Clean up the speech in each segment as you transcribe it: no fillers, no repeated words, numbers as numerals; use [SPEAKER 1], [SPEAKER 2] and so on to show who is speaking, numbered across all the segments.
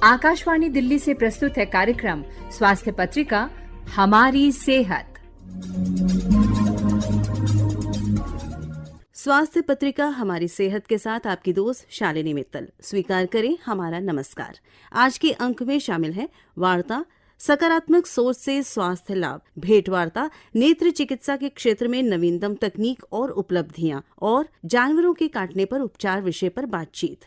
[SPEAKER 1] आकाशवाणी दिल्ली से प्रस्तुत है कार्यक्रम स्वास्थ्य पत्रिका हमारी सेहत।
[SPEAKER 2] स्वास्थ्य पत्रिका हमारी सेहत के साथ आपकी दोस्त शालिनी मित्तल। स्वीकार करें हमारा नमस्कार। आज के अंक में शामिल है वार्ता सकारात्मक सोच से स्वास्थ्य लाभ, भेंट वार्ता नेत्र चिकित्सा के क्षेत्र में नवीनतम तकनीक और उपलब्धियां और जानवरों के काटने पर उपचार विषय पर बातचीत।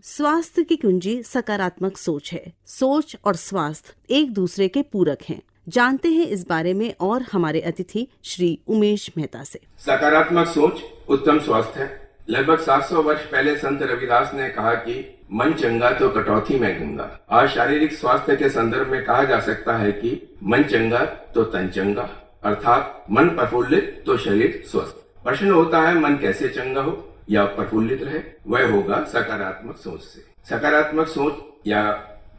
[SPEAKER 2] स्वास्थ्य की कुंजी सकारात्मक सोच है। सोच और स्वास्थ्य एक दूसरे के पूरक हैं। जानते हैं इस बारे में और हमारे अतिथि श्री उमेश मेहता से।
[SPEAKER 3] सकारात्मक सोच उत्तम स्वास्थ्य है। लगभग 700 वर्ष पहले संत रविदास ने कहा कि मन चंगा तो कटौती में गंगा। आज शारीरिक स्वास्थ्य के संदर्भ में कहा जा सकता है कि मन चंगा तो तन चंगा, अर्थात मन प्रफुल्लित तो शरीर स्वस्थ। प्रश्न होता है मन कैसे चंगा हो या प्रफुल्लित रहे? वह होगा सकारात्मक सोच से। सकारात्मक सोच या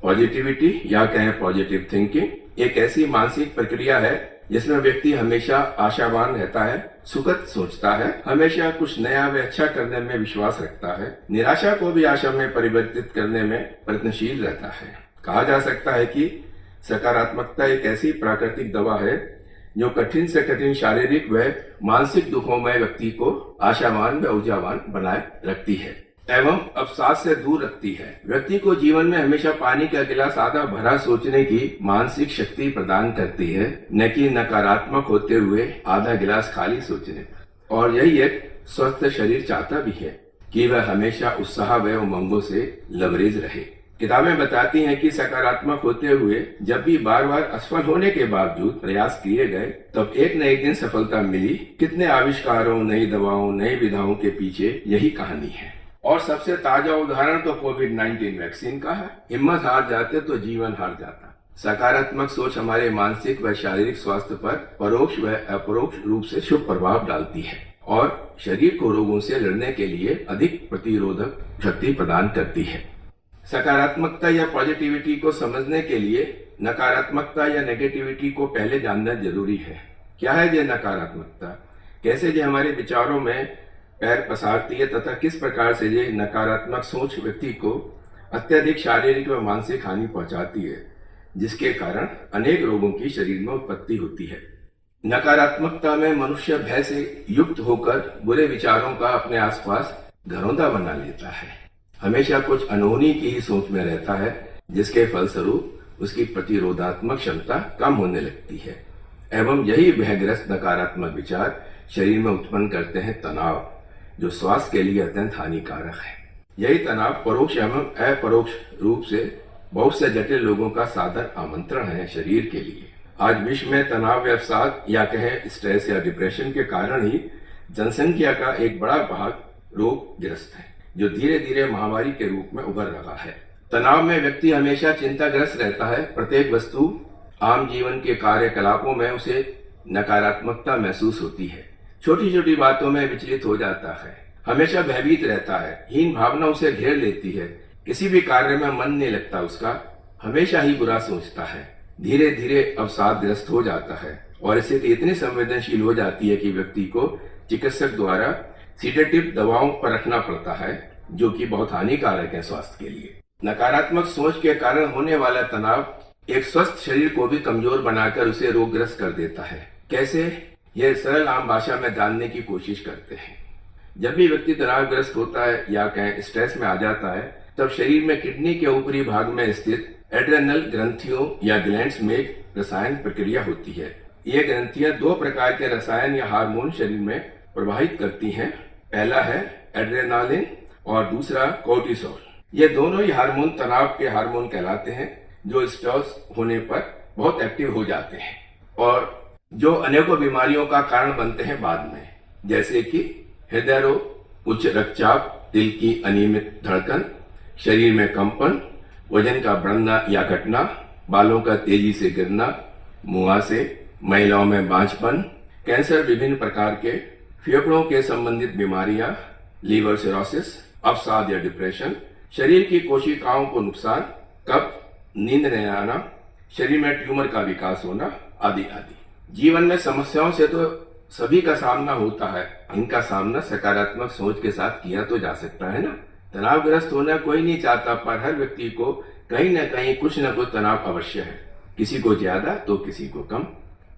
[SPEAKER 3] पॉजिटिविटी या कहें पॉजिटिव थिंकिंग एक ऐसी मानसिक प्रक्रिया है जिसमें व्यक्ति हमेशा आशावान रहता है, सुखद सोचता है, हमेशा कुछ नया व अच्छा करने में विश्वास रखता है, निराशा को भी आशा में परिवर्तित करने में प्रयत्नशील रहता है। कहा जा सकता है कि सकारात्मकता एक ऐसी प्राकृतिक दवा है जो कठिन से कठिन शारीरिक व मानसिक दुखों में व्यक्ति को आशावान व ऊर्जावान बनाए रखती है एवं अवसाद से दूर रखती है। व्यक्ति को जीवन में हमेशा पानी का गिलास आधा भरा सोचने की मानसिक शक्ति प्रदान करती है, न कि नकारात्मक होते हुए आधा गिलास खाली सोचने। और यही एक स्वस्थ शरीर चाहता भी है कि वह हमेशा उत्साह व उमंगों से लबरेज रहे। किताबें बताती हैं कि सकारात्मक होते हुए जब भी बार बार असफल होने के बावजूद प्रयास किए गए तब एक न एक दिन सफलता मिली। कितने आविष्कारों, नई दवाओं, नई विधाओं के पीछे यही कहानी है। और सबसे ताजा उदाहरण तो कोविड-19 वैक्सीन का है। हिम्मत हार जाते तो जीवन हार जाता। सकारात्मक सोच हमारे मानसिक व शारीरिक स्वास्थ्य पर परोक्ष व अपरोक्ष रूप से शुभ प्रभाव डालती है और शरीर को रोगों से लड़ने के लिए अधिक प्रतिरोधक शक्ति प्रदान करती है। सकारात्मकता या पॉजिटिविटी को समझने के लिए नकारात्मकता या नेगेटिविटी को पहले जानना जरूरी है। क्या है ये नकारात्मकता? कैसे ये हमारे विचारों में पैर पसारती है तथा किस प्रकार से ये नकारात्मक सोच व्यक्ति को अत्यधिक शारीरिक व मानसिक हानि पहुंचाती है, जिसके कारण अनेक रोगों की शरीर में उत्पत्ति होती है। नकारात्मकता में मनुष्य भय से युक्त होकर बुरे विचारों का अपने आसपास घरौंदा बना लेता है। हमेशा कुछ अनहोनी की ही सोच में रहता है, जिसके फलस्वरूप उसकी प्रतिरोधात्मक क्षमता कम होने लगती है एवं यही भयग्रस्त नकारात्मक विचार शरीर में उत्पन्न करते हैं तनाव, जो स्वास्थ्य के लिए अत्यंत हानिकारक है। यही तनाव परोक्ष एवं अपरोक्ष रूप से बहुत से जटिल रोगों का सादर आमंत्रण है शरीर के लिए। आज विश्व में तनाव व अवसाद या कहें स्ट्रेस या डिप्रेशन के कारण ही जनसंख्या का एक बड़ा भाग रोगग्रस्त है, जो धीरे धीरे महामारी के रूप में उभर रहा है। तनाव में व्यक्ति हमेशा चिंताग्रस्त रहता है। प्रत्येक वस्तु, आम जीवन के कार्यकलापों में उसे नकारात्मकता महसूस होती है। छोटी छोटी बातों में विचलित हो जाता है, हमेशा भयभीत रहता है, हीन भावना उसे घेर लेती है, किसी भी कार्य में मन नहीं लगता उसका, हमेशा ही बुरा सोचता है, धीरे धीरे अवसादग्रस्त हो जाता है और स्थिति इतनी संवेदनशील हो जाती है कि व्यक्ति को चिकित्सक द्वारा सीडेटिव दवाओं पर रखना पड़ता है, जो कि बहुत हानिकारक है स्वास्थ्य के लिए। नकारात्मक सोच के कारण होने वाला तनाव एक स्वस्थ शरीर को भी कमजोर बनाकर उसे रोगग्रस्त कर देता है। कैसे? यह सरल आम भाषा में जानने की कोशिश करते हैं। जब भी व्यक्ति तनावग्रस्त होता है या कहें स्ट्रेस में आ जाता है, तब शरीर में किडनी के ऊपरी भाग में स्थित एड्रेनल ग्रंथियों या ग्लैंड्स में एक रसायन प्रक्रिया होती है। ये ग्रंथियां दो प्रकार के रसायन या हार्मोन शरीर में प्रवाहित करती हैं। पहला है एड्रेनालिन और दूसरा कोर्टिसोल। ये दोनों ही हार्मोन तनाव के हार्मोन कहलाते हैं, जो स्ट्रेस होने पर बहुत एक्टिव हो जाते हैं और जो अनेकों बीमारियों का कारण बनते हैं बाद में, जैसे कि हृदय रोग, उच्च रक्तचाप, दिल की अनियमित धड़कन, शरीर में कंपन, वजन का बढ़ना या घटना, बालों का तेजी से गिरना, मुहासे, महिलाओं में बांझपन, कैंसर, विभिन्न प्रकार के फेफड़ों के संबंधित बीमारियां, लीवर सिरोसिस, अवसाद या डिप्रेशन, शरीर की कोशिकाओं को नुकसान, कब्ज, नींद नहीं आना, शरीर में ट्यूमर का विकास होना आदि आदि। जीवन में समस्याओं से तो सभी का सामना होता है, इनका सामना सकारात्मक सोच के साथ किया तो जा सकता है ना। तनावग्रस्त होना कोई नहीं चाहता, पर हर व्यक्ति को कहीं न कहीं कुछ न कुछ तनाव अवश्य है, किसी को ज्यादा तो किसी को कम।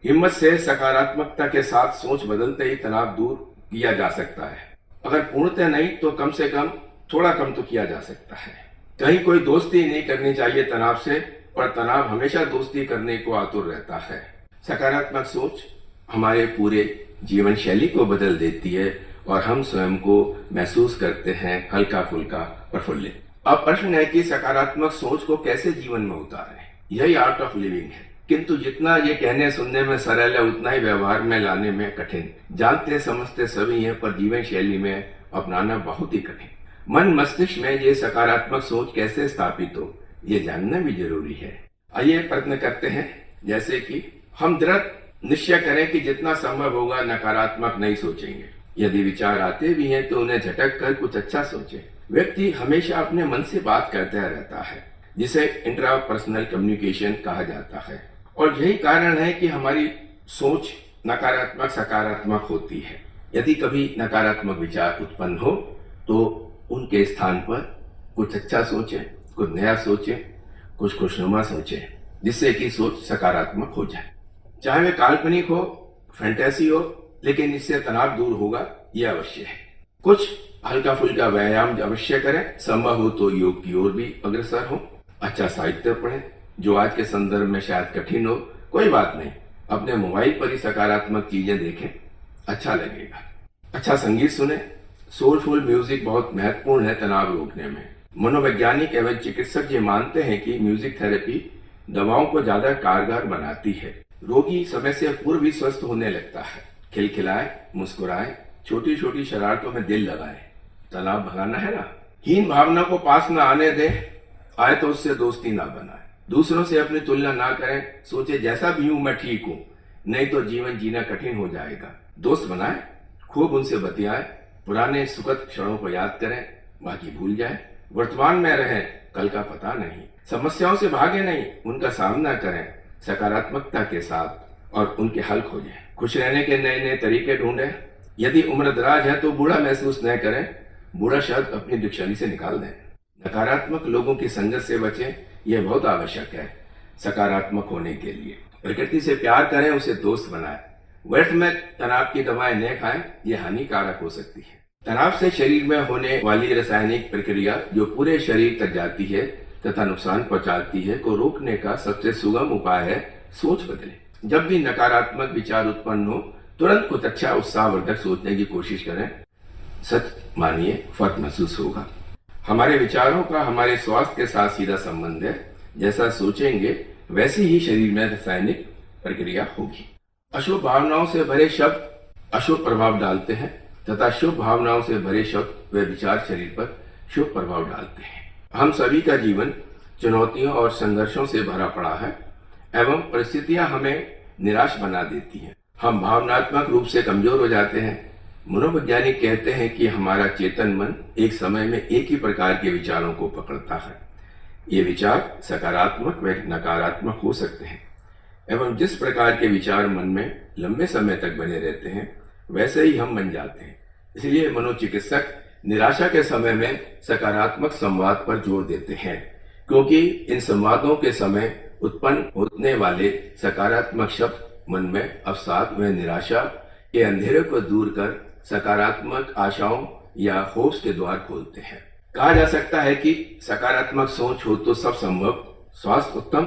[SPEAKER 3] हिम्मत से सकारात्मकता के साथ सोच बदलते ही तनाव दूर किया जा सकता है। अगर पूर्णतः नहीं तो कम से कम थोड़ा कम तो किया जा सकता है। कहीं कोई दोस्ती नहीं करनी चाहिए तनाव से, पर तनाव हमेशा दोस्ती करने को आतुर रहता है। सकारात्मक सोच हमारे पूरे जीवन शैली को बदल देती है और हम स्वयं को महसूस करते हैं हल्का फुल्का प्रफुल्लित। अब प्रश्न है कि सकारात्मक सोच को कैसे जीवन में उतारें। यही आर्ट ऑफ लिविंग है, किंतु जितना ये कहने सुनने में सरल है उतना ही व्यवहार में लाने में कठिन। जानते समझते सभी हैं, पर जीवन शैली में अपनाना बहुत ही कठिन। मन मस्तिष्क में ये सकारात्मक सोच कैसे स्थापित हो, ये जानना भी जरूरी है। आइए प्रयत्न करते हैं। जैसे कि हम दृढ़ निश्चय करें कि जितना संभव होगा नकारात्मक नहीं सोचेंगे। यदि विचार आते भी हैं तो उन्हें झटक कर कुछ अच्छा सोचें। व्यक्ति हमेशा अपने मन से बात करता रहता है, जिसे इंट्रापर्सनल कम्युनिकेशन कहा जाता है, और यही कारण है कि हमारी सोच नकारात्मक सकारात्मक होती है। यदि कभी नकारात्मक विचार उत्पन्न हो तो उनके स्थान पर कुछ अच्छा सोचें, कुछ नया सोचें, कुछ खुशनुमा सोचें, जिससे कि सोच सकारात्मक हो जाए। चाहे वे काल्पनिक हो, फैंटेसी हो, लेकिन इससे तनाव दूर होगा, यह अवश्य है। कुछ हल्का फुल्का व्यायाम अवश्य करें, संभव हो तो योग की ओर भी अग्रसर हो। अच्छा साहित्य पढ़ें, जो आज के संदर्भ में शायद कठिन हो, कोई बात नहीं, अपने मोबाइल पर ही सकारात्मक चीजें देखें, अच्छा लगेगा। अच्छा संगीत सुने। सोलफुल म्यूजिक बहुत महत्वपूर्ण है तनाव रोकने में। मनोवैज्ञानिक एवं चिकित्सक ये मानते हैं कि म्यूजिक थेरेपी दवाओं को ज्यादा कारगर बनाती है। रोगी समय से पूर्व ही स्वस्थ होने लगता है। खिलखिलाए, मुस्कुराए, छोटी छोटी शरारतों में दिल लगाए। तनाव भगाना है ना। हीन भावना को पास न आने दे, आए तो उससे दोस्ती ना बनाए। दूसरों से अपनी तुलना ना करें, सोचे जैसा भी हूं मैं ठीक हूं, नहीं तो जीवन जीना कठिन हो जाएगा। दोस्त बनाए, खूब उनसे बतियाए, पुराने सुखद क्षणों को याद करें, बाकी भूल जाए। वर्तमान में रहें, कल का पता नहीं। समस्याओं से भागे नहीं, उनका सामना करें सकारात्मकता के साथ और उनके हल खोजें। खुश रहने के नए नए तरीके ढूंढें। यदि उम्र दराज है तो बूढ़ा महसूस न करें, बूढ़ा शब्द अपनी डिक्शनरी से निकाल दें। नकारात्मक लोगों की संगत से बचें, यह बहुत आवश्यक है सकारात्मक होने के लिए। प्रकृति से प्यार करें, उसे दोस्त बनाएं। व्यर्थ में तनाव की दवाएं न खाएं, यह हानिकारक हो सकती है। तनाव से शरीर में होने वाली रासायनिक प्रक्रिया जो पूरे शरीर तक जाती है तथा नुकसान पहुंचाती है को रोकने का सबसे सुगम उपाय है सोच बदलें। जब भी नकारात्मक विचार उत्पन्न हो, तुरंत कुछ अच्छा उत्साहवर्धक सोचने की कोशिश करें। सच मानिए, फर्क महसूस होगा। हमारे विचारों का हमारे स्वास्थ्य के साथ सीधा संबंध है। जैसा सोचेंगे वैसी ही शरीर में रासायनिक प्रक्रिया होगी। अशुभ भावनाओं से भरे शब्द अशुभ प्रभाव डालते हैं तथा शुभ भावनाओं से भरे शब्द व विचार शरीर पर शुभ प्रभाव डालते हैं। हम सभी का जीवन चुनौतियों और संघर्षों से भरा पड़ा है एवं परिस्थितियां हमें निराश बना देती हैं। हम भावनात्मक रूप से कमजोर हो जाते हैं। मनोवैज्ञानिक कहते हैं कि हमारा चेतन मन एक समय में एक ही प्रकार के विचारों को पकड़ता है। ये विचार सकारात्मक व नकारात्मक हो सकते हैं एवं जिस प्रकार के विचार मन में लंबे समय तक बने रहते हैं वैसे ही हम बन जाते हैं। इसलिए मनोचिकित्सक निराशा के समय में सकारात्मक संवाद पर जोर देते हैं, क्योंकि इन संवादों के समय उत्पन्न होने वाले सकारात्मक शब्द मन में अवसाद व निराशा के अंधेरे को दूर कर सकारात्मक आशाओं या होप्स के द्वार खोलते हैं। कहा जा सकता है कि सकारात्मक सोच हो तो सब संभव, स्वास्थ्य उत्तम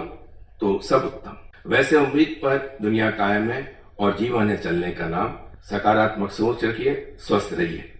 [SPEAKER 3] तो सब उत्तम। वैसे उम्मीद पर दुनिया कायम है और जीवन है चलने का नाम। सकारात्मक सोच रखिए, स्वस्थ रहिए।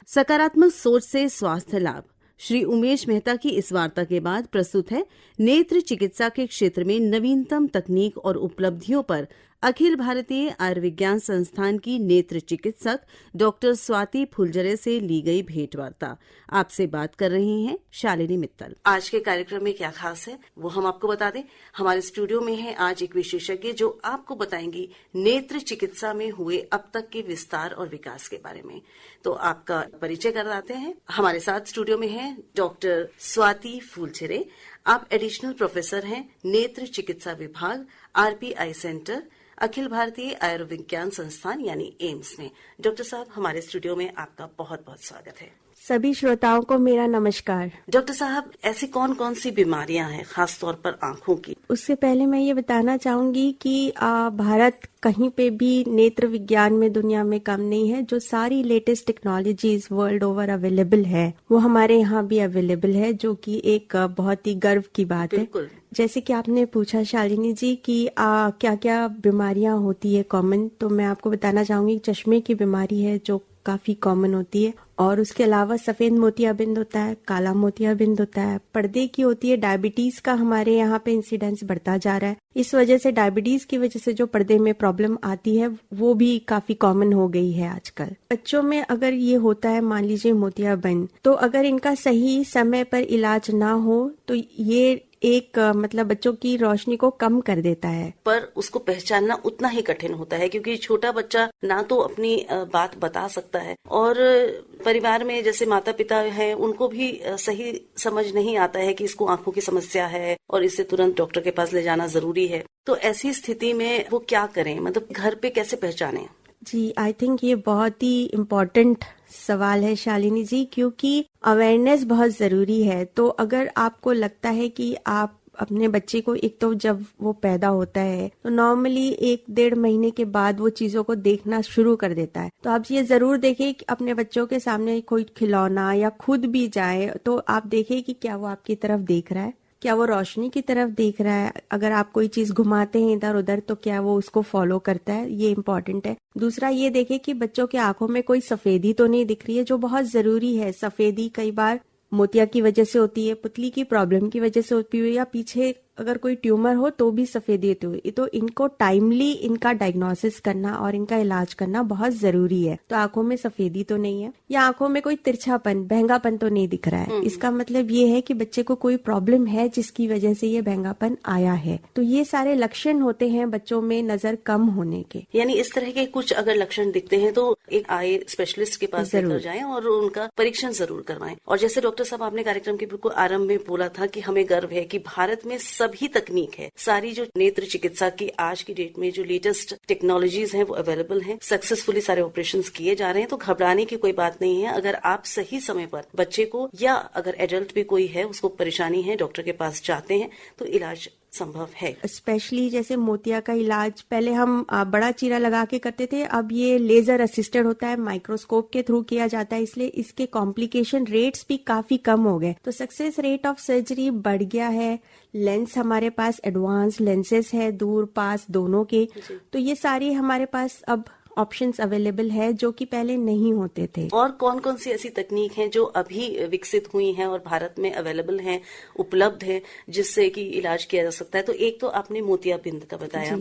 [SPEAKER 2] सकारात्मक सोच से स्वास्थ्य लाभ। श्री उमेश मेहता की इस वार्ता के बाद प्रस्तुत है नेत्र चिकित्सा के क्षेत्र में नवीनतम तकनीक और उपलब्धियों पर अखिल भारतीय आयुर्विज्ञान संस्थान की नेत्र चिकित्सक डॉक्टर स्वाति फुलझरे से ली गई भेंट वार्ता। आपसे बात कर रही हैं शालिनी मित्तल। आज के कार्यक्रम में क्या खास है वो हम आपको बता दें। हमारे स्टूडियो में है आज एक विशेषज्ञ जो आपको बताएंगी नेत्र चिकित्सा में हुए अब तक के विस्तार और विकास के बारे में। तो आपका परिचय कराते हैं। हमारे साथ स्टूडियो में है डॉक्टर स्वाति फुलझरे। आप एडिशनल प्रोफेसर हैं नेत्र चिकित्सा विभाग, RP आई सेंटर, अखिल भारतीय आयुर्विज्ञान संस्थान यानी एम्स में। डॉक्टर साहब, हमारे स्टूडियो में आपका बहुत बहुत स्वागत है।
[SPEAKER 4] सभी श्रोताओं को मेरा नमस्कार।
[SPEAKER 2] डॉक्टर साहब, ऐसी कौन कौन सी बीमारियां हैं खास तौर पर आंखों की?
[SPEAKER 4] उससे पहले मैं ये बताना चाहूंगी कि भारत कहीं पे भी नेत्र विज्ञान में दुनिया में कम नहीं है। जो सारी latest technologies world over available है वो हमारे यहाँ भी अवेलेबल है, जो कि एक बहुत ही गर्व की बात है। जैसे कि आपने पूछा शालिनी जी कि क्या क्या बीमारियां होती है कॉमन, तो मैं आपको बताना चाहूंगी चश्मे की बीमारी है जो काफी कॉमन होती है, और उसके अलावा सफेद मोतियाबिंद होता है, काला मोतियाबिंद होता है, पर्दे की होती है। डायबिटीज का हमारे यहाँ पे इंसिडेंस बढ़ता जा रहा है। इस वजह से डायबिटीज की वजह से जो पर्दे में प्रॉब्लम आती है वो भी काफी कॉमन हो गई है आजकल। बच्चों में अगर ये होता है मान लीजिए मोतियाबिंद, तो अगर इनका सही समय पर इलाज ना हो तो ये एक मतलब बच्चों की रोशनी को कम कर देता है।
[SPEAKER 2] पर उसको पहचानना उतना ही कठिन होता है क्योंकि छोटा बच्चा ना तो अपनी बात बता सकता है, और परिवार में जैसे माता पिता हैं उनको भी सही समझ नहीं आता है कि इसको आंखों की समस्या है और इसे तुरंत डॉक्टर के पास ले जाना जरूरी है। तो ऐसी स्थिति में वो क्या करें, मतलब घर पे कैसे पहचानें?
[SPEAKER 4] जी, आई थिंक ये बहुत ही इम्पोर्टेंट सवाल है शालिनी जी, क्योंकि अवेयरनेस बहुत जरूरी है। तो अगर आपको लगता है कि आप अपने बच्चे को, एक तो जब वो पैदा होता है तो नॉर्मली 1-1.5 महीने के बाद वो चीजों को देखना शुरू कर देता है, तो आप ये जरूर देखें कि अपने बच्चों के सामने कोई खिलौना या खुद भी जाए तो आप देखें कि क्या वो आपकी तरफ देख रहा है, क्या वो रोशनी की तरफ देख रहा है। अगर आप कोई चीज घुमाते हैं इधर उधर तो क्या वो उसको फॉलो करता है, ये इम्पोर्टेंट है। दूसरा ये देखें कि बच्चों के आंखों में कोई सफेदी तो नहीं दिख रही है, जो बहुत जरूरी है। सफेदी कई बार मोतिया की वजह से होती है, पुतली की प्रॉब्लम की वजह से होती है, या पीछे अगर कोई ट्यूमर हो तो भी सफेदी होती है। तो इनको टाइमली इनका डायग्नोसिस करना और इनका इलाज करना बहुत जरूरी है। तो आंखों में सफेदी तो नहीं है, या आंखों में कोई तिरछापन, बहंगापन तो नहीं दिख रहा है, इसका मतलब ये है कि बच्चे को कोई प्रॉब्लम है जिसकी वजह से ये बहंगापन आया है। तो ये सारे लक्षण होते हैं बच्चों में नजर कम होने के।
[SPEAKER 2] यानी इस तरह के कुछ अगर लक्षण दिखते हैं तो एक आई स्पेशलिस्ट के पास लेकर जाएं और उनका परीक्षण जरूर करवाएं। और जैसे डॉक्टर साहब आपने कार्यक्रम के बिल्कुल आरंभ में बोला था कि हमें गर्व है कि भारत में सभी तकनीक है, सारी जो नेत्र चिकित्सा की आज की डेट में जो लेटेस्ट टेक्नोलॉजीज हैं वो अवेलेबल हैं, सक्सेसफुली सारे ऑपरेशंस किए जा रहे हैं। तो घबराने की कोई बात नहीं है। अगर आप सही समय पर बच्चे को, या अगर एडल्ट भी कोई है उसको परेशानी है, डॉक्टर के पास जाते हैं तो इलाज संभव है।
[SPEAKER 4] स्पेशली जैसे मोतिया का इलाज पहले हम बड़ा चीरा लगा के करते थे, अब ये लेजर असिस्टेड होता है, माइक्रोस्कोप के थ्रू किया जाता है, इसलिए इसके कॉम्प्लिकेशन रेट्स भी काफी कम हो गए। तो सक्सेस रेट ऑफ सर्जरी बढ़ गया है। लेंस हमारे पास एडवांस लेंसेस है, दूर पास दोनों के। तो ये सारी हमारे पास अब ऑप्शंस अवेलेबल है जो कि पहले नहीं होते थे।
[SPEAKER 2] और कौन कौन सी ऐसी तकनीक हैं जो अभी विकसित हुई हैं और भारत में अवेलेबल हैं, उपलब्ध है, जिससे कि इलाज किया जा सकता है? तो एक तो आपने मोतियाबिंद का बताया,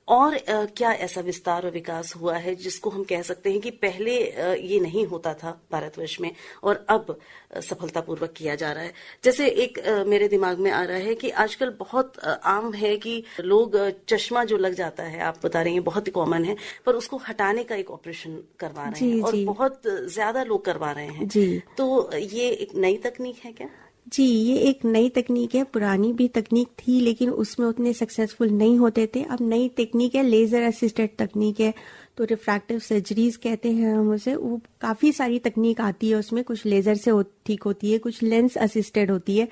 [SPEAKER 2] और क्या ऐसा विस्तार और विकास हुआ है जिसको हम कह सकते हैं कि पहले ये नहीं होता था भारतवर्ष में और अब सफलतापूर्वक किया जा रहा है? जैसे एक मेरे दिमाग में आ रहा है कि आजकल बहुत आम है कि लोग चश्मा जो लग जाता है, आप बता रही हैं बहुत ही कॉमन है, पर उसको हटाने का एक ऑपरेशन करवा रहे हैं और बहुत ज्यादा लोग करवा रहे हैं जी। तो ये एक नई तकनीक है क्या?
[SPEAKER 4] जी, ये एक नई तकनीक है। पुरानी भी तकनीक थी लेकिन उसमें उतने सक्सेसफुल नहीं होते थे। अब नई तकनीक है, लेजर असिस्टेड तकनीक है, तो रिफ्रैक्टिव सर्जरीज कहते हैं हम उसे। वो काफी सारी तकनीक आती है उसमें, कुछ लेजर से ठीक होती है, कुछ लेंस असिस्टेड होती है।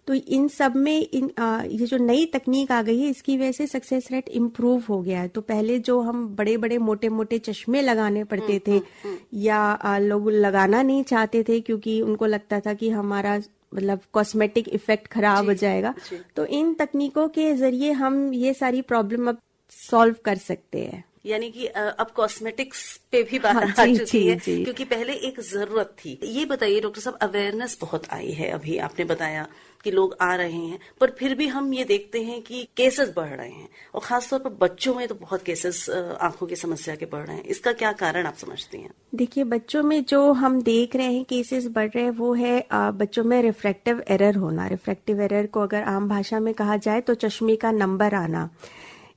[SPEAKER 4] तो इन सब में ये जो नई तकनीक आ गई है इसकी वजह से सक्सेस रेट इम्प्रूव हो गया है। तो पहले जो हम बड़े बड़े मोटे मोटे चश्मे लगाने पड़ते थे या लोग लगाना नहीं चाहते थे क्योंकि उनको लगता था कि हमारा मतलब कॉस्मेटिक इफेक्ट खराब हो जाएगा, तो इन तकनीकों के जरिए हम ये सारी प्रॉब्लम अब सॉल्व कर सकते हैं।
[SPEAKER 2] यानी कि अब कॉस्मेटिक्स पे भी बात आ चुकी है क्योंकि पहले एक जरूरत थी। ये बताइए डॉक्टर साहब, अवेयरनेस बहुत आई है, अभी आपने बताया कि लोग आ रहे हैं, पर फिर भी हम ये देखते हैं कि केसेस बढ़ रहे हैं और खासतौर पर बच्चों में तो बहुत केसेस आंखों की समस्या के बढ़ रहे हैं। इसका क्या कारण आप समझती हैं?
[SPEAKER 4] देखिए, बच्चों में जो हम देख रहे हैं केसेस बढ़ रहे हैं वो है बच्चों में रिफ्रैक्टिव एरर होना। रिफ्रैक्टिव एरर को अगर आम भाषा में कहा जाए तो चश्मे का नंबर आना।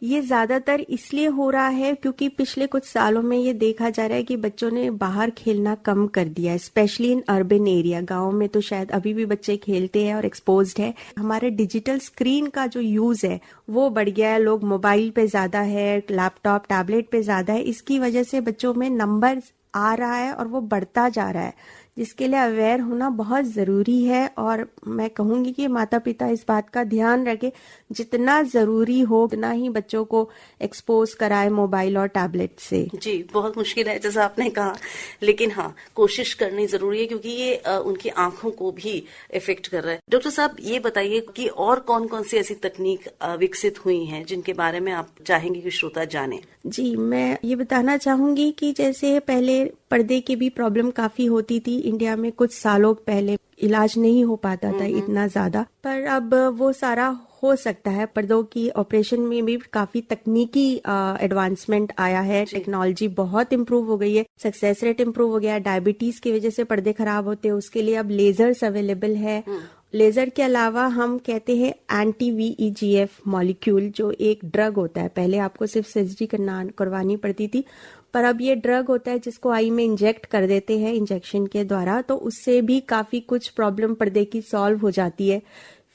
[SPEAKER 4] ये ज्यादातर इसलिए हो रहा है क्योंकि पिछले कुछ सालों में ये देखा जा रहा है कि बच्चों ने बाहर खेलना कम कर दिया है, स्पेशली इन अर्बन एरिया। गाँव में तो शायद अभी भी बच्चे खेलते हैं और एक्सपोज्ड है। हमारे डिजिटल स्क्रीन का जो यूज है वो बढ़ गया है, लोग मोबाइल पे ज्यादा है, लैपटॉप टैबलेट पे ज्यादा है। इसकी वजह से बच्चों में नंबर आ रहा है और वो बढ़ता जा रहा है, जिसके लिए अवेयर होना बहुत जरूरी है। और मैं कहूंगी कि माता पिता इस बात का ध्यान रखें, जितना जरूरी हो उतना ही बच्चों को एक्सपोज कराए मोबाइल और टैबलेट से।
[SPEAKER 2] जी, बहुत मुश्किल है जैसा आपने कहा, लेकिन हाँ, कोशिश करनी जरूरी है क्योंकि ये उनकी आंखों को भी इफेक्ट कर रहा है। डॉक्टर साहब, ये बताइए कि और कौन कौन सी ऐसी तकनीक विकसित हुई हैं जिनके बारे में आप चाहेंगे कि श्रोता जाने?
[SPEAKER 4] जी, मैं ये बताना चाहूंगी कि जैसे पहले पर्दे की भी प्रॉब्लम काफी होती थी इंडिया में, कुछ सालों पहले इलाज नहीं हो पाता था इतना ज्यादा, पर अब वो सारा हो सकता है। पर्दों की ऑपरेशन में भी काफी तकनीकी एडवांसमेंट आया है, टेक्नोलॉजी बहुत इम्प्रूव हो गई है, सक्सेस रेट इम्प्रूव हो गया है। डायबिटीज की वजह से पर्दे खराब होते हैं, उसके लिए अब लेजर्स अवेलेबल है। लेजर के अलावा हम कहते हैं एंटी VEGF मॉलिक्यूल, जो एक ड्रग होता है। पहले आपको सिर्फ सर्जरी करवानी पड़ती थी, पर अब ये ड्रग होता है जिसको आई में इंजेक्ट कर देते हैं इंजेक्शन के द्वारा, तो उससे भी काफी कुछ प्रॉब्लम पर्दे की सॉल्व हो जाती है।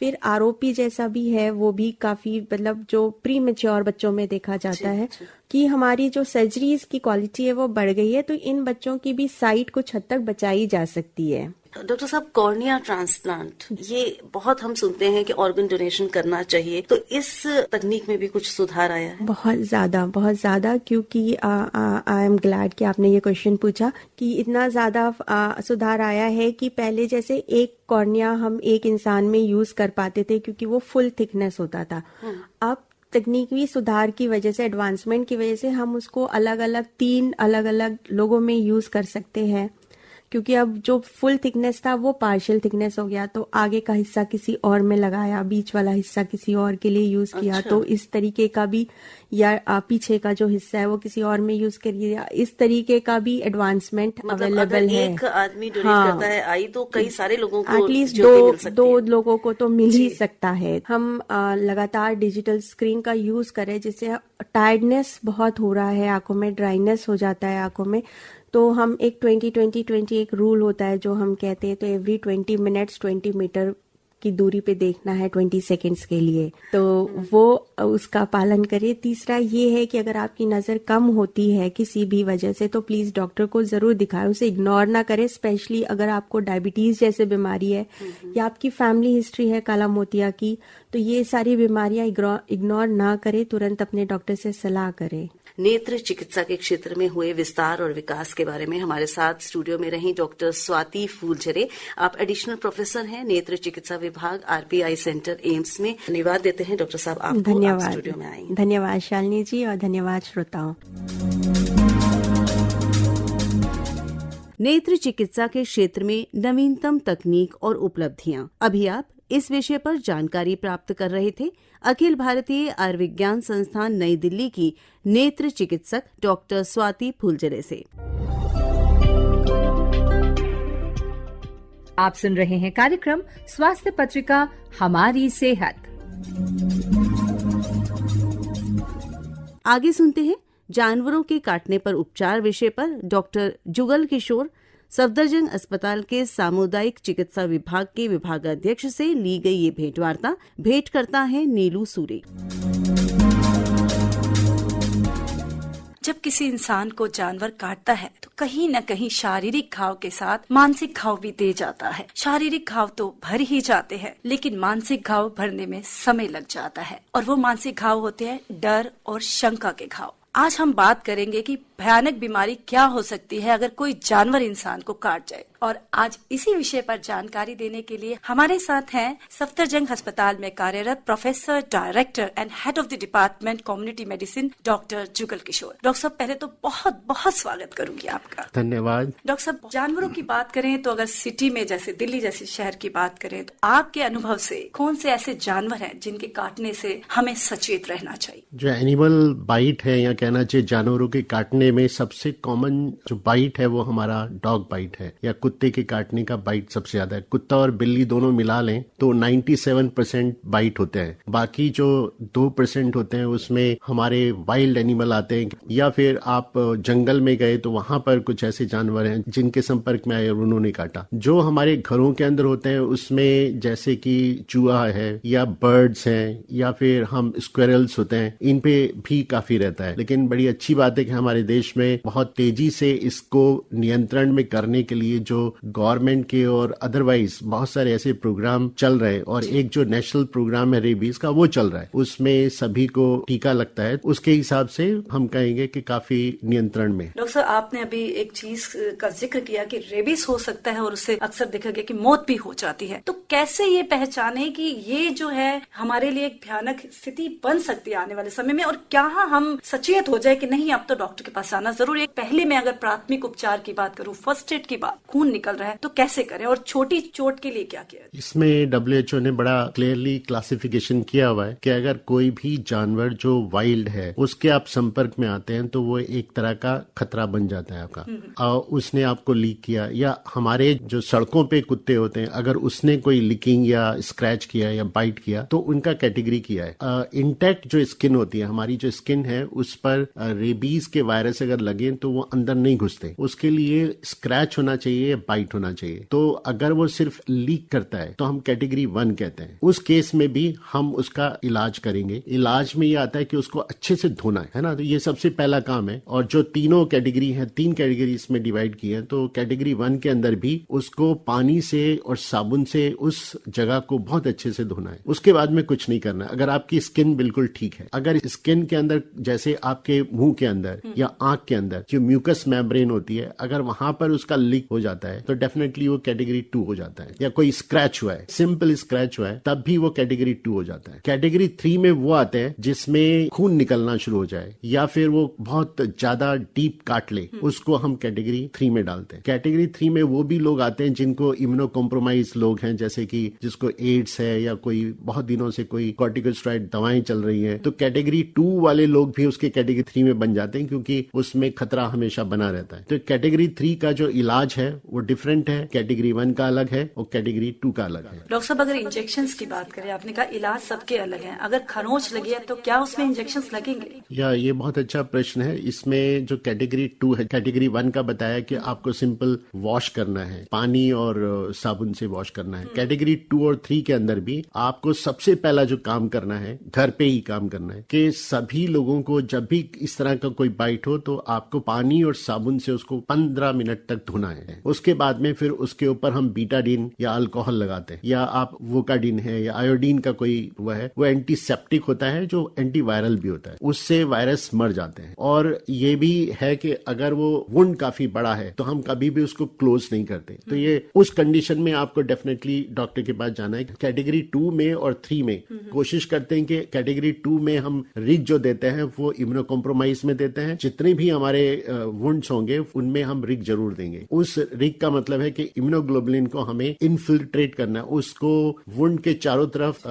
[SPEAKER 4] फिर ROP जैसा भी है, वो भी काफी, मतलब जो प्री मैच्योर बच्चों में देखा जाता है कि हमारी जो सर्जरीज की क्वालिटी है वो बढ़ गई है, तो इन बच्चों की भी साइट कुछ हद तक बचाई जा सकती है।
[SPEAKER 2] डॉक्टर साहब, कॉर्निया ट्रांसप्लांट, ये बहुत हम सुनते हैं कि ऑर्गन डोनेशन करना चाहिए, तो इस तकनीक में भी कुछ सुधार आया है? बहुत
[SPEAKER 4] ज्यादा, क्योंकि आई एम ग्लैड कि आपने ये क्वेश्चन पूछा कि इतना ज्यादा सुधार आया है कि पहले जैसे एक कॉर्निया हम एक इंसान में यूज कर पाते थे क्योंकि वो फुल थिकनेस होता था। अब तकनीकी सुधार की वजह से, एडवांसमेंट की वजह से हम उसको तीन अलग अलग लोगों में यूज कर सकते हैं, क्योंकि अब जो फुल थिकनेस था वो पार्शियल थिकनेस हो गया, तो आगे का हिस्सा किसी और में लगाया, बीच वाला हिस्सा किसी और के लिए यूज किया। तो इस तरीके का भी, या पीछे का जो हिस्सा है वो किसी और में यूज करिए, इस तरीके का भी एडवांसमेंट अवेलेबल है।
[SPEAKER 2] एक आदमी डोनेट करता है आई, तो कई सारे लोगों को
[SPEAKER 4] एटलीस्ट दो लोगों को तो मिल ही सकता है। हम लगातार डिजिटल स्क्रीन का यूज करें, जिससे टायर्डनेस बहुत हो रहा है, आंखों में ड्राइनेस हो जाता है आंखों में, तो हम एक 20-20-20 एक रूल होता है जो हम कहते हैं, तो एवरी 20 मिनट्स 20 मीटर की दूरी पे देखना है 20 सेकंड्स के लिए, तो वो उसका पालन करिए। तीसरा ये है कि अगर आपकी नजर कम होती है किसी भी वजह से, तो प्लीज डॉक्टर को जरूर दिखाएं, उसे इग्नोर ना करें। स्पेशली अगर आपको डायबिटीज जैसे बीमारी है या आपकी फैमिली हिस्ट्री है काला मोतिया की, तो ये सारी बीमारियां इग्नोर ना करें, तुरंत अपने डॉक्टर से सलाह करें।
[SPEAKER 2] नेत्र चिकित्सा के क्षेत्र में हुए विस्तार और विकास के बारे में हमारे साथ स्टूडियो में रही डॉक्टर स्वाति फूलझरे। आप एडिशनल प्रोफेसर हैं नेत्र चिकित्सा विभाग, RPI सेंटर, एम्स में। धन्यवाद देते हैं डॉक्टर साहब आपको,
[SPEAKER 4] धन्यवाद।
[SPEAKER 2] आप स्टूडियो में आई।
[SPEAKER 4] धन्यवाद शालिनी जी, और धन्यवाद श्रोताओं।
[SPEAKER 2] नेत्र चिकित्सा के क्षेत्र में नवीनतम तकनीक और उपलब्धियां, अभी आप इस विषय पर जानकारी प्राप्त कर रहे थे अखिल भारतीय आयुर्विज्ञान संस्थान नई दिल्ली की नेत्र चिकित्सक डॉक्टर स्वाति फूलझरे से।
[SPEAKER 1] आप सुन रहे हैं कार्यक्रम स्वास्थ्य पत्रिका हमारी सेहत।
[SPEAKER 2] आगे सुनते हैं जानवरों के काटने पर उपचार विषय पर डॉक्टर जुगल किशोर, सफदरजंग अस्पताल के सामुदायिक चिकित्सा विभाग के विभागाध्यक्ष से ली गई ये भेंटवार्ता। भेंट करता है नीलू सूरी।
[SPEAKER 5] जब किसी इंसान को जानवर काटता है तो कहीं न कहीं शारीरिक घाव के साथ मानसिक घाव भी दे जाता है। शारीरिक घाव तो भर ही जाते हैं, लेकिन मानसिक घाव भरने में समय लग जाता है, और वो मानसिक घाव होते हैं डर और शंका के घाव। आज हम बात करेंगे कि भयानक बीमारी क्या हो सकती है अगर कोई जानवर इंसान को काट जाए, और आज इसी विषय पर जानकारी देने के लिए हमारे साथ हैं सफदरजंग अस्पताल में कार्यरत professor, director and head of the department community medicine doctor Jugal Kishore. Doctor साहब, पहले तो बहुत बहुत स्वागत करूंगी आपका।
[SPEAKER 6] धन्यवाद।
[SPEAKER 5] डॉक्टर साहब, जानवरों की बात करें तो अगर सिटी में जैसे दिल्ली जैसे शहर की बात करें, तो आपके अनुभव से कौन से ऐसे जानवर हैं जिनके काटने से हमें सचेत रहना चाहिए?
[SPEAKER 6] जो एनिमल बाइट है, या कहना चाहिए जानवरों के काटने काटने में सबसे कॉमन जो बाइट है वो हमारा डॉग बाइट है, या कुत्ते के काटने का बाइट सबसे ज्यादा है। कुत्ता और बिल्ली दोनों मिला लें तो 97% बाइट होते हैं। बाकी जो 2% होते हैं उसमें हमारे वाइल्ड एनिमल आते हैं, या फिर आप जंगल में गए तो वहां पर कुछ ऐसे जानवर हैं जिनके संपर्क में आए और उन्होंने काटा। जो हमारे घरों के अंदर होते हैं उसमें जैसे कि चूहा है या बर्ड्स हैं या फिर हम स्क्वेरल्स होते हैं, इन पे भी काफी रहता है। लेकिन बड़ी अच्छी बात है कि हमारे देश में बहुत तेजी से इसको नियंत्रण में करने के लिए जो गवर्नमेंट के और अदरवाइज बहुत सारे ऐसे प्रोग्राम चल रहे हैं, और एक जो नेशनल प्रोग्राम है रेबीज का वो चल रहा है, उसमें सभी को टीका लगता है। उसके हिसाब से हम कहेंगे कि काफी नियंत्रण में।
[SPEAKER 5] डॉक्टर साहब, आपने अभी एक चीज का जिक्र किया कि रेबीज हो सकता है और उससे अक्सर देखा गया कि मौत भी हो जाती है। तो कैसे ये पहचाने कि ये जो है हमारे लिए एक भयानक स्थिति बन सकती है आने वाले समय में, और क्या हम सचेत हो जाए कि नहीं अब तो डॉक्टर के पास आना जरूरी है? पहले मैं अगर प्राथमिक उपचार की बात करूं, फर्स्ट एड की बात, खून निकल रहा है तो कैसे करें, और छोटी चोट के लिए क्या किया?
[SPEAKER 6] इसमें WHO ने बड़ा क्लियरली क्लासिफिकेशन किया हुआ है कि अगर कोई भी जानवर जो वाइल्ड है उसके आप संपर्क में आते हैं तो वो एक तरह का खतरा बन जाता है आपका। उसने आपको लीक किया, या हमारे जो सड़कों पे कुत्ते होते हैं अगर उसने कोई लिकिंग या स्क्रैच किया या बाइट किया तो उनका कैटेगरी किया है। इंटैक्ट जो स्किन होती है, हमारी जो स्किन है उस पर रेबीज के वायरस अगर लगे तो वो अंदर नहीं घुसते, उसके लिए स्क्रैच होना चाहिए या बाइट होना चाहिए। तो अगर वो सिर्फ लीक करता है तो हम कैटेगरी 1 कहते हैं। उस केस में भी हम उसका इलाज करेंगे। इलाज में ये आता है कि उसको अच्छे से धोना है ना, तो ये सबसे पहला काम है। और जो तीनों कैटेगरी है, 3 कैटेगरी इसमें डिवाइड की है, तो कैटेगरी 1 के अंदर भी उसको पानी से और साबुन से उस जगह को बहुत अच्छे से धोना है। उसके बाद में कुछ नहीं करना है अगर आपकी स्किन बिल्कुल ठीक है। अगर स्किन के अंदर जैसे आपके मुंह के अंदर या आंख के अंदर जो म्यूकस मेम्ब्रेन होती है, अगर वहां पर उसका लीक हो जाता है तो डेफिनेटली वो कैटेगरी 2 हो जाता है। या कोई स्क्रैच हुआ है, सिंपल स्क्रैच हुआ है, तब भी वो कैटेगरी 2 हो जाता है। कैटेगरी 3 में वो आते हैं जिसमें खून निकलना शुरू हो जाए या फिर वो बहुत ज्यादा डीप काट ले, उसको हम कैटेगरी 3 में डालते हैं। कैटेगरी 3 में वो भी लोग आते हैं जिनको इम्यूनो कॉम्प्रोमाइज लोग हैं, जैसे कि जिसको एड्स है या कोई बहुत दिनों से कोई कॉर्टिकोस्टेरॉइड दवाएं चल रही हैं, तो कैटेगरी 2 वाले लोग भी उसके कैटेगरी 3 में बन जाते हैं क्योंकि उसमें खतरा हमेशा बना रहता है। तो कैटेगरी 3 का जो इलाज है वो डिफरेंट है, कैटेगरी 1 का अलग है और कैटेगरी 2 का अलग है।
[SPEAKER 5] डॉक्टर साहब, अगर इंजेक्शन की बात करें, आपने कहा इलाज सबके अलग है, अगर खरोंच लगी है तो क्या उसमें इंजेक्शन लगेंगे?
[SPEAKER 6] या ये बहुत अच्छा प्रश्न है। इसमें जो कैटेगरी 2 है, कैटेगरी 1 का बताया कि आपको सिंपल वॉश करना है, पानी और साबुन से वॉश करना है। कैटेगरी 2 और 3 के अंदर भी आपको सबसे पहला जो काम करना है, घर पे ही काम करना है कि सभी लोगों को जब भी इस तरह का कोई बाइट हो तो आपको पानी और साबुन से उसको 15 मिनट तक धोना है। उसके बाद में फिर उसके ऊपर हम बीटाडीन या अल्कोहल लगाते हैं, या आप वोकाडीन है या आयोडीन का कोई हुआ है, वो एंटीसेप्टिक होता है जो एंटीवायरल भी होता है, उससे वायरस मर जाते हैं। और ये भी है कि अगर वो वुंड काफी बड़ा है तो हम कभी भी उसको क्लोज नहीं करते। तो ये उस कंडीशन में आपको डेफिनेटली डॉक्टर के पास जाना है। कैटेगरी 2 में और 3 में कोशिश करते हैं कि कैटेगरी 2 में हम रिग जो देते हैं वो इम्यूनो कॉम्प्रोमाइज में देते हैं। जितने भी हमारे वुंड्स होंगे उनमें हम रिग जरूर देंगे। उस रिग का मतलब है कि इम्यूनोग्लोबुलिन को हमें इनफिल्ट्रेट करना है, उसको वुंड के चारों तरफ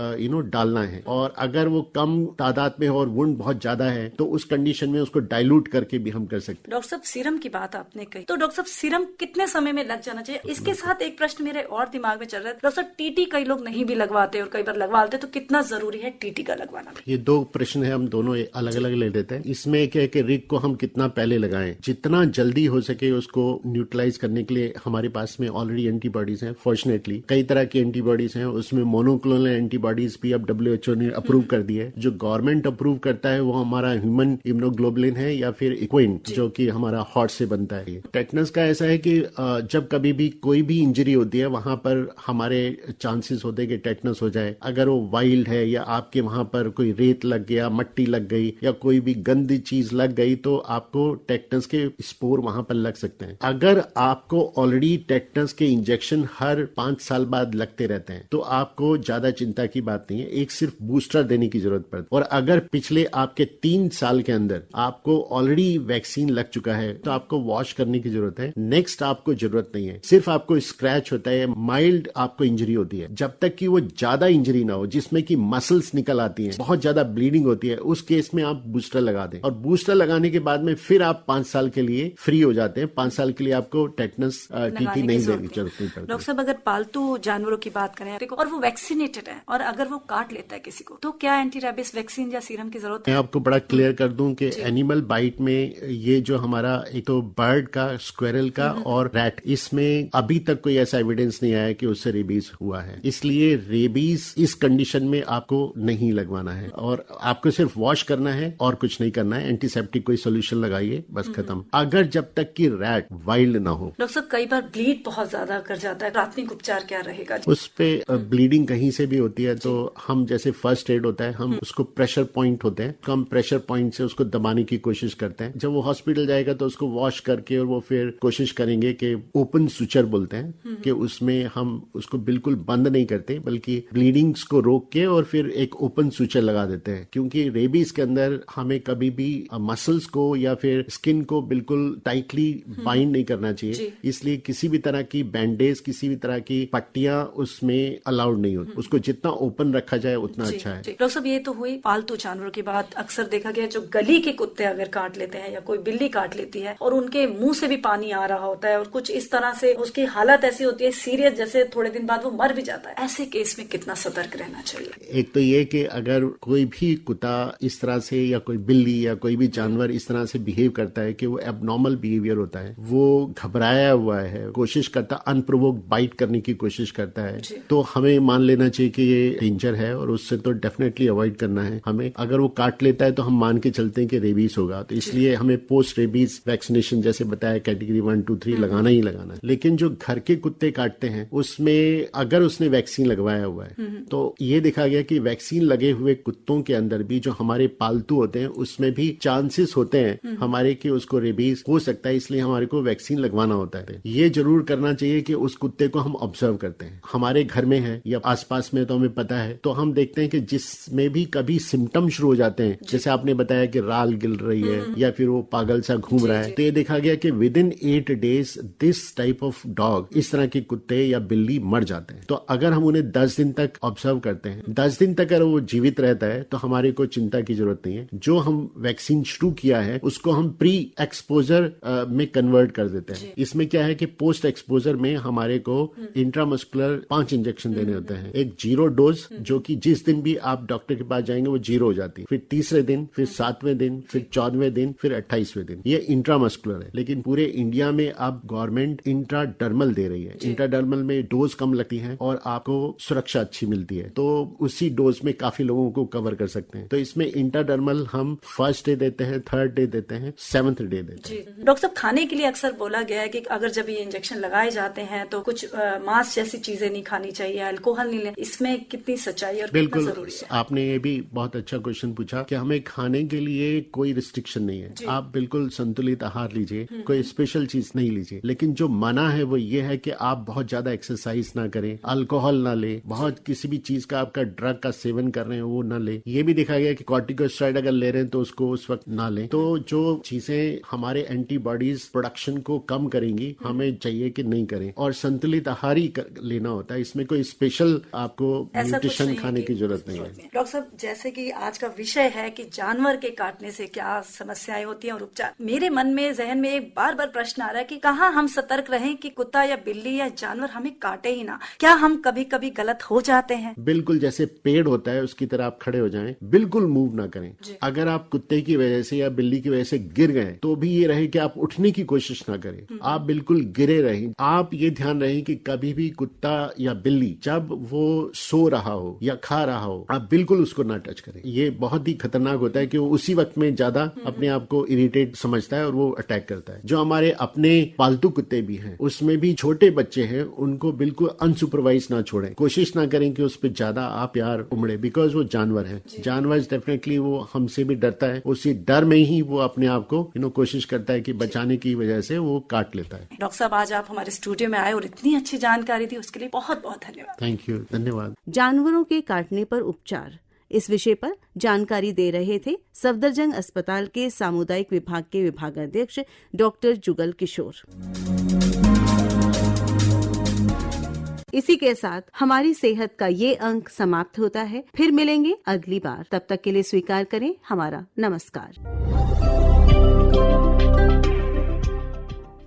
[SPEAKER 6] डालना है। और अगर वो कम तादाद में हो और वुंड बहुत ज्यादा है तो उस कंडीशन में उसको डाइल्यूट करके भी हम कर सकते हैं।
[SPEAKER 5] डॉक्टर साहब, सीरम की बात आपने कही, तो डॉक्टर साहब सीरम कितने समय में लग जाना चाहिए? इसके साथ एक प्रश्न मेरे और दिमाग में चल रहा है, डॉक्टर साहब टीटी कई लोग नहीं भी लगवाते और कई बार लगवाते, तो कितना जरूरी है टीटी का लगवाना?
[SPEAKER 6] ये 2 प्रश्न है, हम दोनों अलग अलग ले लेते हैं। इसमें क्या है कि रिग को हम कितना पहले लगाएं, जितना जल्दी हो सके उसको न्यूट्रलाइज करने के लिए हमारे पास में ऑलरेडी एंटीबॉडीज हैं। फॉर्चुनेटली कई तरह की एंटीबॉडीज हैं, उसमें मोनोक्लोनल एंटीबॉडीज भी अब WHO ने अप्रूव कर दी है। जो गवर्नमेंट अप्रूव करता है वो हमारा ह्यूमन इम्यूनोग्लोबुलिन है या फिर इक्विन जो कि हमारा हॉर्ट से बनता है। टेटनस का ऐसा है कि जब कभी भी कोई भी इंजरी होती है वहां पर हमारे चांसेस होते हैं कि टेटनस हो जाए। अगर वो वाइल्ड है या आपके वहां पर कोई रेत लग गया, मट्टी लग गई या कोई भी गंदी चीज लग गई तो आपको टेटनस के स्पोर वहां पर लग सकते हैं। अगर आपको ऑलरेडी टेटनस के इंजेक्शन हर 5 साल बाद लगते रहते हैं तो आपको ज्यादा चिंता की बात नहीं है, एक सिर्फ बूस्टर देने की जरूरत पड़ती है। और अगर पिछले आपके 3 साल के अंदर आपको ऑलरेडी वैक्सीन लग चुका है तो आपको वॉश करने की जरूरत है। नेक्स्ट आपको जरूरत नहीं है, सिर्फ आपको स्क्रैच होता है, माइल्ड आपको इंजरी होती है, जब तक कि वो ज्यादा इंजरी ना हो जिसमें कि मसल्स निकल आती हैं, बहुत ज्यादा ब्लीडिंग होती है, उस केस में आप बूस्टर लगा दें। और बूस्टर लगाने के बाद में फिर आप 5 साल के लिए फ्री हो जाते हैं। 5 साल के लिए आपको टेटनस टीटी नहीं लेनी जरूरत पड़ती।
[SPEAKER 5] डॉक्टर साहब, अगर पालतू जानवरों की बात करें और वो वैक्सीनेटेड है और अगर वो काट लेता है किसी को, तो क्या एंटी रेबीज वैक्सीन या सीरम की जरूरत है?
[SPEAKER 6] मैं आपको बड़ा क्लियर कर दूं कि एनिमल बाइट में ये जो हमारा एक तो बर्ड का, स्क्वेरल का और रैट, इसमें अभी तक कोई ऐसा एविडेंस नहीं आया कि उससे रेबीज हुआ है। इसलिए रेबीज इस कंडीशन में आपको नहीं लगवाना है और आपको सिर्फ वॉश करना है और कुछ नहीं करना है। एंटीसेप्टिक कोई सोल्यूशन लगाइए, बस खत्म। अगर जब तक कि रैट वाइल्ड ना हो।
[SPEAKER 5] डॉक्टर साहब, कई बार ब्लीड बहुत ज्यादा कर जाता है, प्राथमिक उपचार क्या रहेगा?
[SPEAKER 6] उस पे ब्लीडिंग कहीं से भी होती है तो हम जैसे फर्स्ट एड होता है, हम उसको प्रेशर पॉइंट होते हैं, हम प्रेशर पॉइंट से उसको दबाने की कोशिश करते हैं। जब वो हॉस्पिटल जाएगा तो उसको वॉश करके और वो फिर कोशिश करेंगे कि ओपन सुचर बोलते हैं कि उसमें हम उसको बिल्कुल बंद नहीं करते बल्कि ब्लीडिंग्स को रोक के और फिर एक ओपन सुचर लगा देते हैं। क्योंकि रेबीज के अंदर हमें कभी भी मसल्स को या फिर स्किन को बिल्कुल टाइटली बाइंड नहीं करना चाहिए। इसलिए किसी भी तरह की बैंडेज, किसी भी तरह की पट्टियां उसमें अलाउड नहीं होती। उसको जितना ओपन रखा जाए उतना अच्छा है।
[SPEAKER 5] डॉक्टर साहब, ये तो हुई पालतू जानवरों की बात। अक्सर देखा गया जो गली के कुत्ते अगर काट लेते हैं या कोई बिल्ली काट लेती है और उनके मुंह से भी पानी आ रहा होता है और कुछ इस तरह से उसकी हालत ऐसी होती है सीरियस, जैसे थोड़े दिन बाद वो मर भी जाता है, ऐसे केस में कितना सतर्क रहना चाहिए?
[SPEAKER 6] एक तो ये कि अगर कोई भी कुत्ता इस तरह से या कोई बिल्ली या कोई भी जानवर इस तरह से बिहेव करता है कि वो एबनॉर्मल बिहेवियर होता है, वो घबराया हुआ है, कोशिश करता, अनप्रोवोक्ड बाइट करने की कोशिश करता है, तो हमें मान लेना चाहिए कि ये डेंजर है और उससे तो डेफिनेटली अवॉइड करना है हमें। अगर वो काट लेता है तो हम मान के चलते हैं कि रेबीज होगा, तो इसलिए हमें पोस्ट रेबीज वैक्सीनेशन जैसे बताया कैटेगरी 1, 2, 3 लगाना ही लगाना है। लेकिन जो घर के कुत्ते काटते हैं उसमें अगर उसने वैक्सीन लगवाया हुआ है तो ये देखा गया कि वैक्सीन लगे हुए कुत्तों के अंदर भी जो हमारे पालतू होते हैं उसमें भी चांसेस होते हैं हमारे कि उसको रेबीज हो सकता है, इसलिए हमारे को वैक्सीन लगवाना होता है। ये जरूर करना चाहिए कि उस कुत्ते को हम ऑब्जर्व करते हैं, हमारे घर में है या आसपास में तो हमें पता है, तो हम देखते हैं कि जिसमें भी कभी सिम्टम शुरू हो जाते हैं, जैसे आपने बताया कि राल गिल रही है या फिर वो पागल सा घूम रहा है, तो ये देखा गया कि with in 8 days this type of dog, इस तरह के कुत्ते या बिल्ली मर जाते हैं। तो अगर हम उन्हें 10 दिन तक ऑब्जर्व करते हैं, 10 दिन तक अगर वो जीवित रहता है तो हमारे को चिंता की जरूरत नहीं है। जो हम वैक्सीन शुरू किया है उसको हम प्री एक्सपोजर में कन्वर्ट कर देते हैं। इसमें क्या है कि पोस्ट एक्सपोजर में हमारे को इंट्रामस्कुलर 5 इंजेक्शन देने होते हैं। एक 0 डोज जो कि जिस दिन भी आप डॉक्टर के पास जाएंगे वो 0 हो जाती है, फिर तीसरे दिन, फिर 7वें दिन, फिर 14वें दिन, फिर 28वें दिन। ये इंट्रामस्कुलर है, लेकिन पूरे इंडिया में अब गवर्नमेंट इंट्राडर्मल दे रही है। इंट्राडर्मल में डोज कम लगती है और आपको सुरक्षा अच्छी मिलती है, तो उसी डोज में काफी लोगों को कवर कर सकते हैं। तो इसमें इंट्राडर्मल हम फर्स्ट डे देते हैं, 3rd डे देते हैं, 7th डे देते हैं।
[SPEAKER 5] डॉक्टर साहब, खाने के लिए अक्सर बोला गया है कि अगर जब ये इंजेक्शन लगाए जाते हैं तो कुछ मांस जैसी चीजें नहीं खानी चाहिए, अल्कोहल नहीं लेना, इसमें कितनी सच्चाई और कितना जरूरी है?
[SPEAKER 6] आपने ये भी बहुत अच्छा क्वेश्चन पूछा कि हमें खाने के लिए कोई रिस्ट्रिक्शन नहीं है, आप बिल्कुल संतुलित आहार लीजिए, कोई स्पेशल चीज नहीं लीजिए। लेकिन जो मना है वो ये है कि आप बहुत ज्यादा एक्सरसाइज ना करें, अल्कोहल ना ले, बहुत किसी भी चीज का आपका ड्रग का सेवन कर रहे हैं वो ना ले। ये भी देखा गया कि कॉर्टिकोस्टेरॉइड अगर ले रहे हैं तो उसको उस वक्त ना लें। तो जो चीजें हमारे एंटीबॉडीज प्रोडक्शन को कम करेंगी हमें चाहिए कि नहीं करें, और संतुलित आहार ही लेना होता है। इसमें कोई स्पेशल आपको न्यूट्रिशन खाने की जरूरत नहीं है।
[SPEAKER 5] डॉक्टर साहब, जैसे कि आज का विषय है कि जानवर के काटने से क्या समस्याएं होती हैं और उपचार, मेरे मन में, जहन में एक बार बार प्रश्न आ रहा है कि कहाँ हम सतर्क रहें कि कुत्ता या बिल्ली या जानवर हमें काटे ही ना। क्या हम कभी कभी गलत हो जाते हैं?
[SPEAKER 6] बिल्कुल, जैसे पेड़ होता है उसकी तरह आप खड़े हो जाएं, बिल्कुल मूव ना करें। अगर आप कुत्ते की वजह से या बिल्ली की वजह से गिर गए तो भी ये रहे कि आप उठने की कोशिश ना करें, आप बिल्कुल गिरे रहें। आप ये ध्यान रहे कि कभी भी कुत्ता या बिल्ली जब वो सो रहा हो या खा रहा हो आप बिल्कुल उसको ना टच करें। ये बहुत ही खतरनाक होता है कि वो उसी वक्त में ज्यादा अपने आप को इरिटेट समझता है और वो अटैक करता है। जो हमारे अपने पालतू कुत्ते भी हैं उसमें भी छोटे बच्चे हैं, उनको बिल्कुल अनसुपरवाइज ना छोड़ें, कोशिश ना करें कि उस पर ज्यादा आप प्यार उमड़े, बिकॉज वो जानवर है। जानवर डेफिनेटली वो हमसे भी डरता है, उसी डर में ही वो अपने आप को कोशिश करता है कि बचाने की वजह से वो काट लेता है।
[SPEAKER 5] डॉक्टर साहब, आज आप हमारे स्टूडियो में आए और इतनी अच्छी जानकारी दी उसके लिए बहुत बहुत धन्यवाद।
[SPEAKER 6] थैंक यू, धन्यवाद।
[SPEAKER 2] जानवरों के काटने पर उपचार, इस विषय पर जानकारी दे रहे थे सफदरजंग अस्पताल के सामुदायिक विभाग के विभागाध्यक्ष डॉक्टर जुगल किशोर। इसी के साथ हमारी सेहत का ये अंक समाप्त होता है। फिर मिलेंगे अगली बार, तब तक के लिए स्वीकार करें हमारा नमस्कार।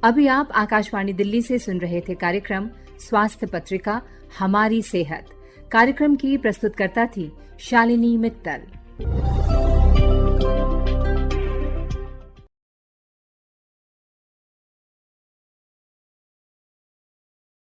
[SPEAKER 1] अभी आप आकाशवाणी दिल्ली से सुन रहे थे कार्यक्रम स्वास्थ्य पत्रिका हमारी सेहत। कार्यक्रम की प्रस्तुतकर्ता थी शालिनी मित्तल।